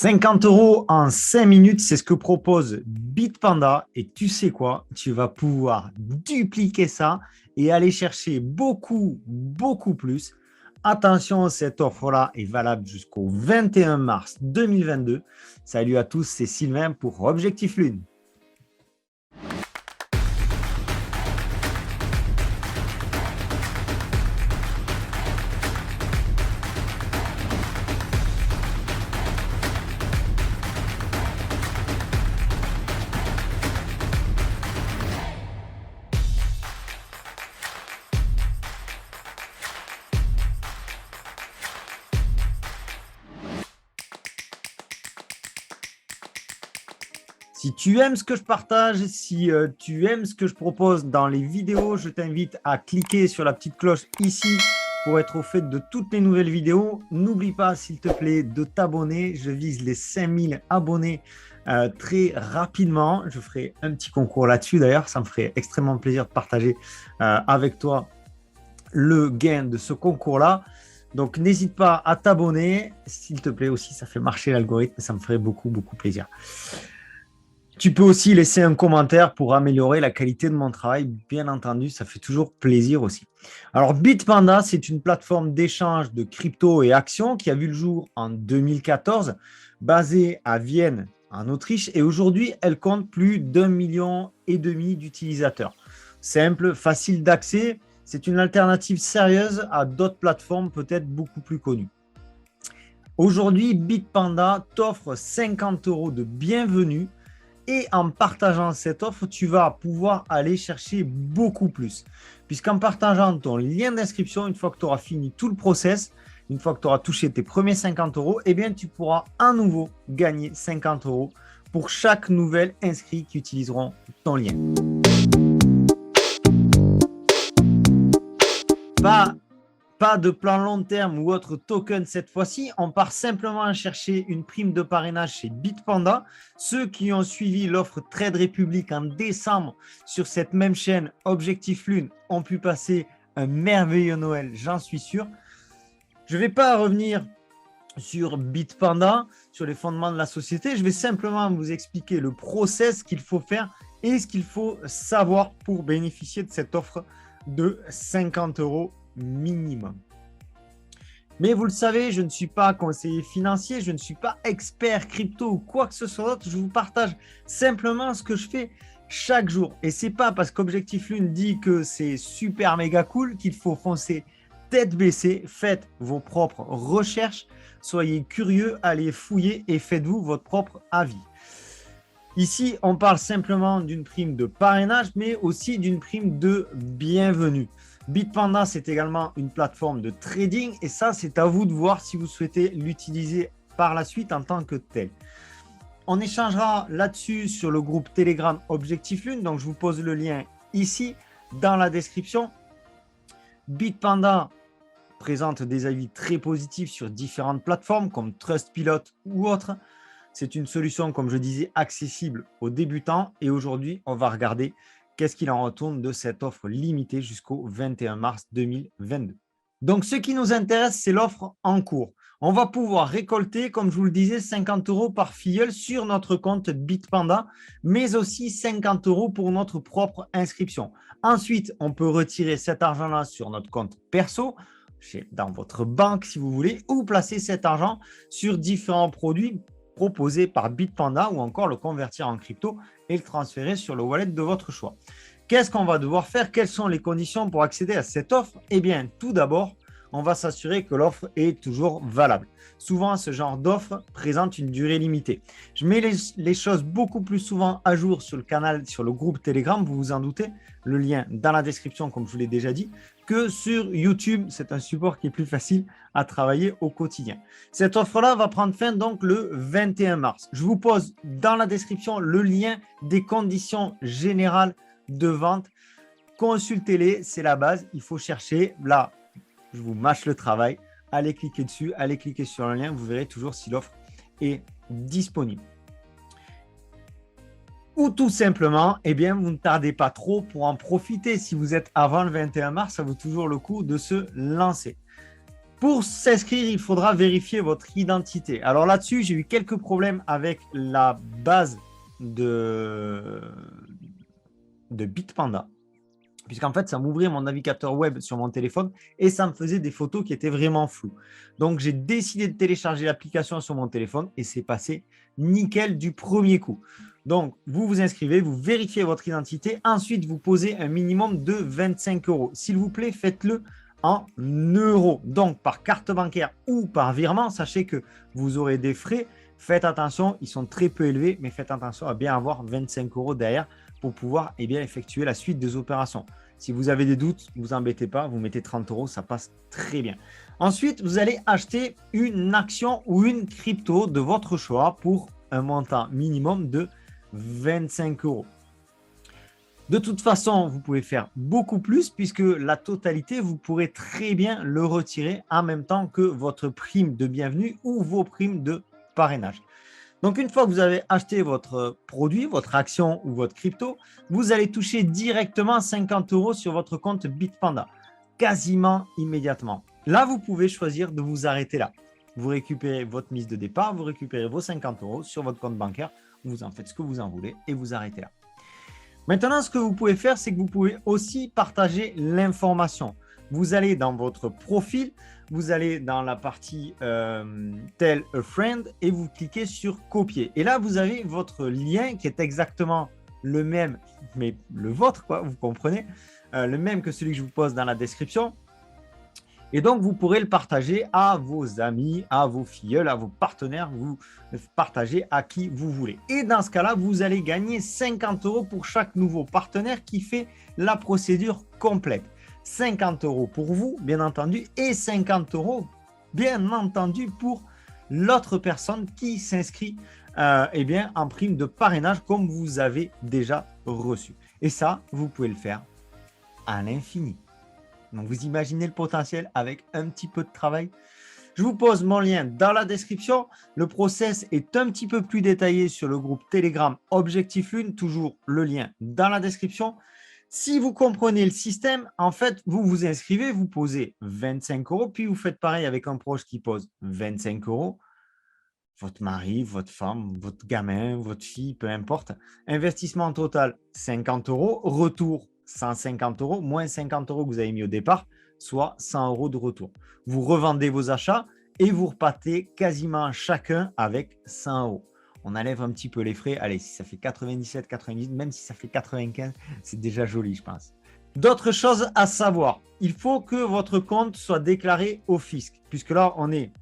50 euros en 5 minutes, c'est ce que propose Bitpanda. Et tu sais quoi? Tu vas pouvoir dupliquer ça et aller chercher beaucoup plus. Attention, cette offre-là est valable jusqu'au 21 mars 2022. Salut à tous, c'est Sylvain pour Objectif Lune. Si tu aimes ce que je partage, si tu aimes ce que je propose dans les vidéos, je t'invite à cliquer sur la petite cloche ici pour être au fait de toutes les nouvelles vidéos. N'oublie pas, s'il te plaît, de t'abonner. Je vise les 5000 abonnés très rapidement. Je ferai un petit concours là-dessus d'ailleurs. Ça me ferait extrêmement plaisir de partager avec toi le gain de ce concours-là. Donc, n'hésite pas à t'abonner. S'il te plaît aussi, ça fait marcher l'algorithme et ça me ferait beaucoup plaisir. Tu peux aussi laisser un commentaire pour améliorer la qualité de mon travail. Bien entendu, ça fait toujours plaisir aussi. Alors, Bitpanda, c'est une plateforme d'échange de crypto et actions qui a vu le jour en 2014, basée à Vienne, en Autriche. Et aujourd'hui, elle compte plus d'1,5 million d'utilisateurs. Simple, facile d'accès. C'est une alternative sérieuse à d'autres plateformes peut-être beaucoup plus connues. Aujourd'hui, Bitpanda t'offre 50 euros de bienvenue. Et en partageant cette offre, tu vas pouvoir aller chercher beaucoup plus. Puisqu'en partageant ton lien d'inscription, une fois que tu auras fini tout le process, une fois que tu auras touché tes premiers 50 euros, eh bien, tu pourras à nouveau gagner 50 euros pour chaque nouvel inscrit qui utiliseront ton lien. Pas de plan long terme ou autre token cette fois-ci. On part simplement à chercher une prime de parrainage chez Bitpanda. Ceux qui ont suivi l'offre Trade Republic en décembre sur cette même chaîne Objectif Lune ont pu passer un merveilleux Noël, j'en suis sûr. Je ne vais pas revenir sur Bitpanda, sur les fondements de la société. Je vais simplement vous expliquer le process qu'il faut faire et ce qu'il faut savoir pour bénéficier de cette offre de 50 euros minimum. Mais vous le savez, je ne suis pas conseiller financier, je ne suis pas expert crypto ou quoi que ce soit d'autre. Je vous partage simplement ce que je fais chaque jour. Et c'est pas parce qu'Objectif Lune dit que c'est super méga cool qu'il faut foncer tête baissée. Faites vos propres recherches, soyez curieux, allez fouiller et faites-vous votre propre avis. Ici, on parle simplement d'une prime de parrainage, mais aussi d'une prime de bienvenue. Bitpanda, c'est également une plateforme de trading et ça, c'est à vous de voir si vous souhaitez l'utiliser par la suite en tant que tel. On échangera là-dessus sur le groupe Telegram Objectif Lune, donc je vous pose le lien ici dans la description. Bitpanda présente des avis très positifs sur différentes plateformes comme Trustpilot ou autres. C'est une solution, comme je disais, accessible aux débutants et aujourd'hui, on va regarder qu'est-ce qu'il en retourne de cette offre limitée jusqu'au 21 mars 2022. Donc, ce qui nous intéresse, c'est l'offre en cours. On va pouvoir récolter, comme je vous le disais, 50 euros par filleul sur notre compte Bitpanda, mais aussi 50 euros pour notre propre inscription. Ensuite, on peut retirer cet argent-là sur notre compte perso, dans votre banque si vous voulez, ou placer cet argent sur différents produits proposé par Bitpanda ou encore le convertir en crypto et le transférer sur le wallet de votre choix. Qu'est-ce qu'on va devoir faire? Quelles sont les conditions pour accéder à cette offre? Eh bien, tout d'abord, on va s'assurer que l'offre est toujours valable. Souvent, ce genre d'offre présente une durée limitée. Je mets les choses beaucoup plus souvent à jour sur le canal, sur le groupe Telegram, vous vous en doutez, le lien dans la description, comme je vous l'ai déjà dit, que sur YouTube. C'est un support qui est plus facile à travailler au quotidien. Cette offre-là va prendre fin donc le 21 mars. Je vous pose dans la description le lien des conditions générales de vente. Consultez-les, c'est la base. Il faut chercher là. Je vous mâche le travail. Allez cliquer dessus, allez cliquer sur le lien. Vous verrez toujours si l'offre est disponible. Ou tout simplement, eh bien, vous ne tardez pas trop pour en profiter. Si vous êtes avant le 21 mars, ça vaut toujours le coup de se lancer. Pour s'inscrire, il faudra vérifier votre identité. Alors là-dessus, j'ai eu quelques problèmes avec la base de Bitpanda, puisqu'en fait, ça m'ouvrait mon navigateur web sur mon téléphone et ça me faisait des photos qui étaient vraiment floues. Donc, j'ai décidé de télécharger l'application sur mon téléphone et c'est passé nickel du premier coup. Donc, vous vous inscrivez, vous vérifiez votre identité. Ensuite, vous posez un minimum de 25 euros. S'il vous plaît, faites-le en euros. Donc, par carte bancaire ou par virement, sachez que vous aurez des frais. Faites attention, ils sont très peu élevés, mais faites attention à bien avoir 25 euros derrière pour pouvoir effectuer la suite des opérations. Si vous avez des doutes, ne vous embêtez pas, vous mettez 30 euros, ça passe très bien. Ensuite, vous allez acheter une action ou une crypto de votre choix pour un montant minimum de 25 euros. De toute façon, vous pouvez faire beaucoup plus puisque la totalité, vous pourrez très bien le retirer en même temps que votre prime de bienvenue ou vos primes de parrainage. Donc, une fois que vous avez acheté votre produit, votre action ou votre crypto, vous allez toucher directement 50 euros sur votre compte Bitpanda, quasiment immédiatement. Là, vous pouvez choisir de vous arrêter là. Vous récupérez votre mise de départ, vous récupérez vos 50 euros sur votre compte bancaire, vous en faites ce que vous en voulez et vous arrêtez là. Maintenant, ce que vous pouvez faire, c'est que vous pouvez aussi partager l'information. Vous allez dans votre profil, vous allez dans la partie Tell a Friend et vous cliquez sur copier. Et là, vous avez votre lien qui est exactement le même, mais le vôtre, quoi, vous comprenez, le même que celui que je vous pose dans la description. Et donc, vous pourrez le partager à vos amis, à vos filleuls, à vos partenaires, vous partagez à qui vous voulez. Et dans ce cas-là, vous allez gagner 50 euros pour chaque nouveau partenaire qui fait la procédure complète. 50 euros pour vous, bien entendu, et 50 euros, bien entendu, pour l'autre personne qui s'inscrit en prime de parrainage comme vous avez déjà reçu. Et ça, vous pouvez le faire à l'infini. Donc, vous imaginez le potentiel avec un petit peu de travail. Je vous pose mon lien dans la description. Le process est un petit peu plus détaillé sur le groupe Telegram Objectif Lune. Toujours le lien dans la description. Si vous comprenez le système, en fait, vous vous inscrivez, vous posez 25 euros, puis vous faites pareil avec un proche qui pose 25 euros. Votre mari, votre femme, votre gamin, votre fille, peu importe. Investissement total, 50 euros. Retour, 150 euros, moins 50 euros que vous avez mis au départ, soit 100 euros de retour. Vous revendez vos achats et vous repartez quasiment chacun avec 100 euros. On enlève un petit peu les frais. Allez, si ça fait 97, 98, même si ça fait 95, c'est déjà joli, je pense. D'autres choses à savoir. Il faut que votre compte soit déclaré au fisc, puisque là, on est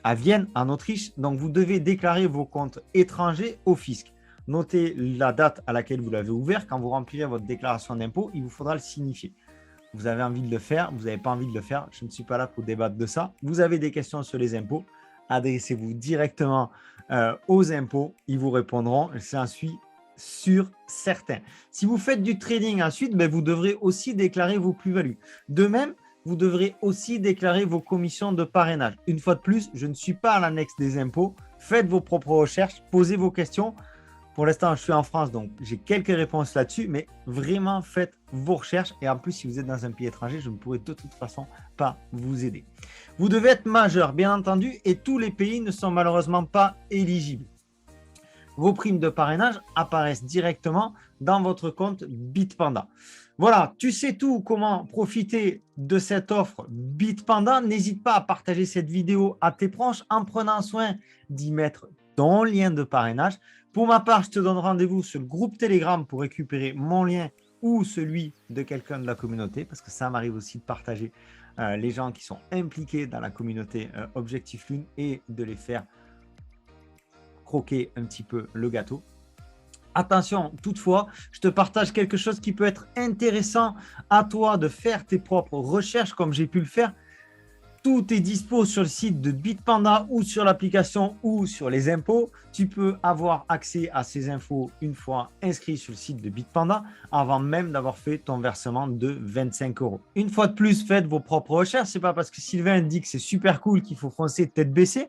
à Vienne, en Autriche. Donc, vous devez déclarer vos comptes étrangers au fisc. Notez la date à laquelle vous l'avez ouvert. Quand vous remplirez votre déclaration d'impôt, il vous faudra le signifier. Vous avez envie de le faire, vous n'avez pas envie de le faire. Je ne suis pas là pour débattre de ça. Vous avez des questions sur les impôts, adressez-vous directement aux impôts. Ils vous répondront. J'en suis sûr, certain. Si vous faites du trading ensuite, vous devrez aussi déclarer vos plus-values. De même, vous devrez aussi déclarer vos commissions de parrainage. Une fois de plus, je ne suis pas à l'annexe des impôts. Faites vos propres recherches, posez vos questions. Pour l'instant, je suis en France, donc j'ai quelques réponses là-dessus, mais vraiment faites vos recherches. Et en plus, si vous êtes dans un pays étranger, je ne pourrai de toute façon pas vous aider. Vous devez être majeur, bien entendu, et tous les pays ne sont malheureusement pas éligibles. Vos primes de parrainage apparaissent directement dans votre compte Bitpanda. Voilà, tu sais tout comment profiter de cette offre Bitpanda. N'hésite pas à partager cette vidéo à tes proches en prenant soin d'y mettre ton lien de parrainage. Pour ma part, je te donne rendez-vous sur le groupe Telegram pour récupérer mon lien ou celui de quelqu'un de la communauté, parce que ça m'arrive aussi de partager les gens qui sont impliqués dans la communauté Objectif Lune et de les faire croquer un petit peu le gâteau. Attention, toutefois, je te partage quelque chose qui peut être intéressant à toi de faire tes propres recherches comme j'ai pu le faire. Tout est dispo sur le site de Bitpanda ou sur l'application ou sur les impôts. Tu peux avoir accès à ces infos une fois inscrit sur le site de Bitpanda avant même d'avoir fait ton versement de 25 euros. Une fois de plus, faites vos propres recherches. Ce n'est pas parce que Sylvain dit que c'est super cool qu'il faut foncer tête baissée.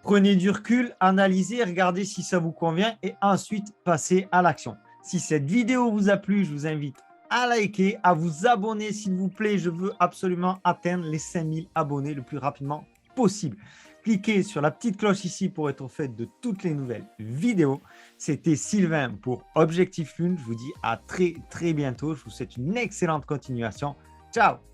Prenez du recul, analysez, regardez si ça vous convient et ensuite passez à l'action. Si cette vidéo vous a plu, je vous invite à liker, à vous abonner s'il vous plaît. Je veux absolument atteindre les 5000 abonnés le plus rapidement possible. Cliquez sur la petite cloche ici pour être au fait de toutes les nouvelles vidéos. C'était Sylvain pour Objectif Lune. Je vous dis à très très bientôt. Je vous souhaite une excellente continuation. Ciao!